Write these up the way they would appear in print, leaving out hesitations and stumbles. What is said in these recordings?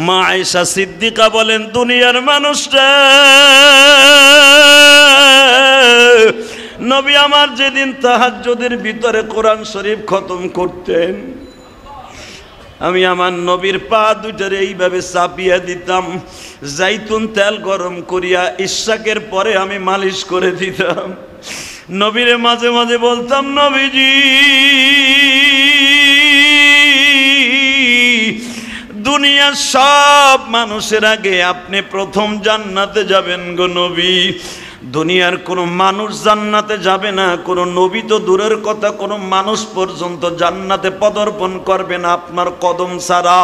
মা আয়েশা সিদ্দিকা বলেন, দুনিয়ার মানুষরা নবী আমার যেদিন তাহাজ্জুদের ভিতরে কোরআন শরীফ খতম করতেন, আমি আমার নবীর পা দুটারে এইভাবে চাপিয়ে দিতাম, জাইতুন তেল গরম করিয়া ইশাকের পরে আমি মালিশ করে দিতাম। নবীরে মাঝে মাঝে বলতাম, নবীজি দুনিয়ার সব মানুষের আগে আপনি প্রথম জান্নাতে যাবেন গো নবী। দুনিয়ার কোনো মানুষ জান্নাতে যাবে না, কোনো নবী তো দূরের কথা, কোনো মানুষ পর্যন্ত জান্নাতে পদার্পণ করবে না আপনার কদম ছাড়া।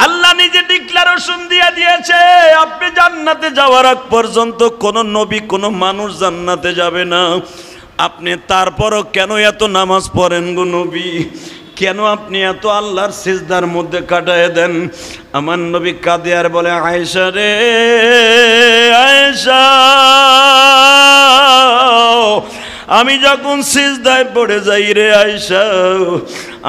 আল্লাহ নিজে ডিক্লারেশন দিয়ে দিয়েছে, আপনি জান্নাতে যাওয়ার আগ পর্যন্ত কোনো নবী কোনো মানুষ জান্নাতে যাবে না। আপনি তারপরও কেন এত নামাজ পড়েন গো নবী? কেন আপনি এত আল্লাহর সিজদার মধ্যে কাটায় দেন? আমার নবী কাঁদে আর বলে, আয়েশা রে আয়েশা, আমি যখন সিজদায় পড়ে যাই রে আয়েশা,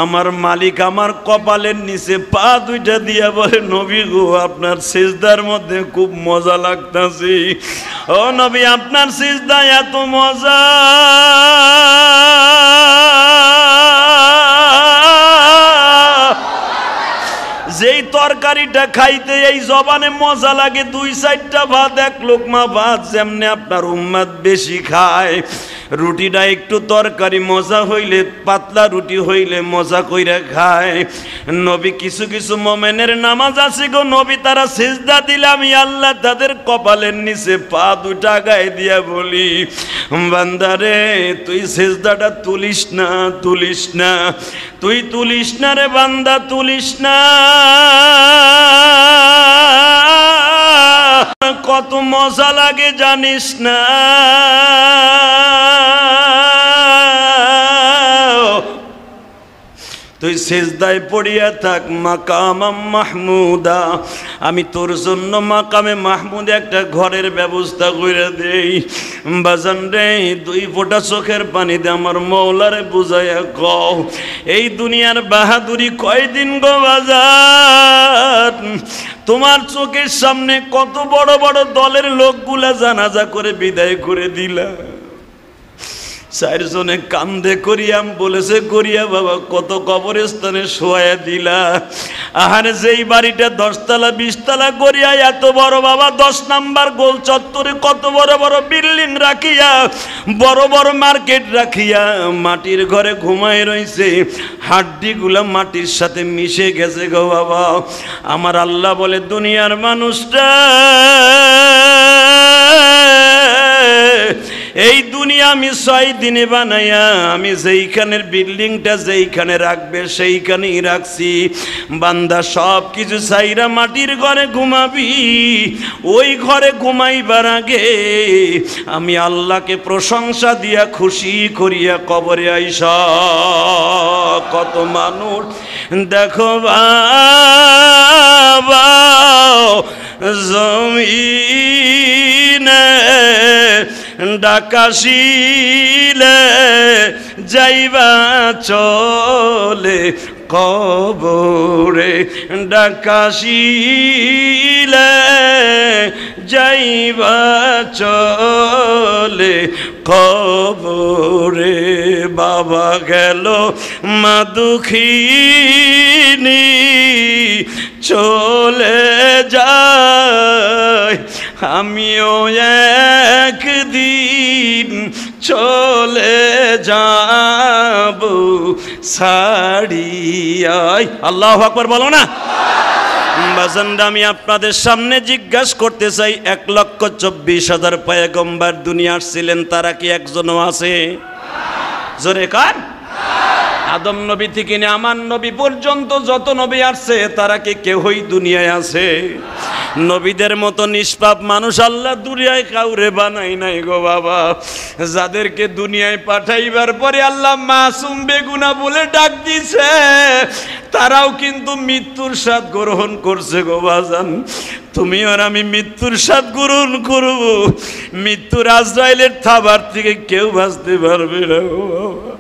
আমার মালিক আমার কপালের নিচে পা দুইটা দিয়া বলে, নবী গো আপনার সিজদার মধ্যে খুব মজা লাগতাছে। ও নবী আপনার সিজদায় এত মজা, যেই তরকারিটা খাইতে এই জবানে মজা লাগে, 2-4টা ভাত, 1 লোকমা ভাত যেমনি আপনার উম্মত বেশি খায়, রুটিটা একটু তরকারি মজা হইলে, পাতলা রুটি হইলে মজা কইরা খায়। নবী কিছু কিছু মোমেনের নামাজ আছে গো নবী, তারা সিজদা দিলে আমি আল্লাহ তাদের কপালের নিচে পা দুটা গায়ে দিয়া বলি, বান্দারে তুই সিজদাটা তুলিস না, তুলিস না, তুই তুলিস না রে বান্দা, তুলিস না, কত মজা লাগে জানিস না। তুই সিজদায় পড়িয়া থাক মাকামাম মাহমুদা, আমি তোর জন্য মাকামে মাহমুদ একটা ঘরের ব্যবস্থা করে দেই। বাজান রে 2 ফোঁটা চোখের পানি দে আমার মওলারে বুঝাইয়া কও, এই দুনিয়ার বাহাদুরি কয়দিন গো বাজান? তোমার চোখের সামনে কত বড় বড় দলের লোকগুলা জানাজা করে বিদায় করে দিলা। 4 জনে কান্দে করিয়াম বলেছে, করিয়া বাবা কত কবরস্থানে শোয়া দিলা। আহারে যেই বাড়িটা 10 তলা 20 তলা করিয়া এত বড় বাবা 10 নাম্বার গোল চত্বরে কত বড় বড় বিল্ডিং রাখিয়া, বড় বড় মার্কেট রাখিয়া মাটির ঘরে ঘুমায় রইছে, হাড্ডিগুলা মাটির সাথে মিশে গেছে গো বাবা। আমার আল্লাহ বলে, দুনিয়ার মানুষটা এই দুনিয়া আমি 6 দিনে বানাইয়া, আমি যেইখানের বিল্ডিংটা যেইখানে রাখবে সেইখানেই রাখছি। বান্দা সব কিছু চাইরা মাটির ঘরে ঘুমাবি, ওই ঘরে ঘুমাইবার আগে আমি আল্লাহকে প্রশংসা দিয়া খুশি করিয়া কবরে আইসা। কত মানুষ দেখো বাবা জমিনে ডাকাশিলে যাইবা চলে কবরে, ডাকাশিলে যাইবা চলে কবরে। বাবা গেল মা দুঃখিনী চলে যায়, আমিও একদিন চলে যাব ছাড়িয়াই। আল্লাহু আকবার বলো না। বাজানরা আমি আপনাদের সামনে জিজ্ঞাসা করতে চাই, 1,24,000 পয়গম্বর দুনিয়ার ছিলেন, তারা কি একজনও আছে? জোরে কান। আদম নবী থেকে নিয়ে আমার নবী পর্যন্ত যত নবী আসছে তারা কি কেউই দুনিয়ায় আছে? নবীদের মতো নিষ্পাপ মানুষ আল্লাহ দুনিয়ায় কাউরে বানাই নাই গো বাবা। যাদেরকে দুনিয়ায় পাঠাইবার পরে আল্লাহ মাসুম বেগুনা বলে ডাক দিছে, তারাও কিন্তু মৃত্যুর স্বাদ গ্রহণ করছে গো বাজান। তুমি আর আমি মৃত্যুর স্বাদ গ্রহণ করব, মৃত্যুর আজরাইলের থাবার থেকে কেউ বাঁচতে পারবে না গো বাবা।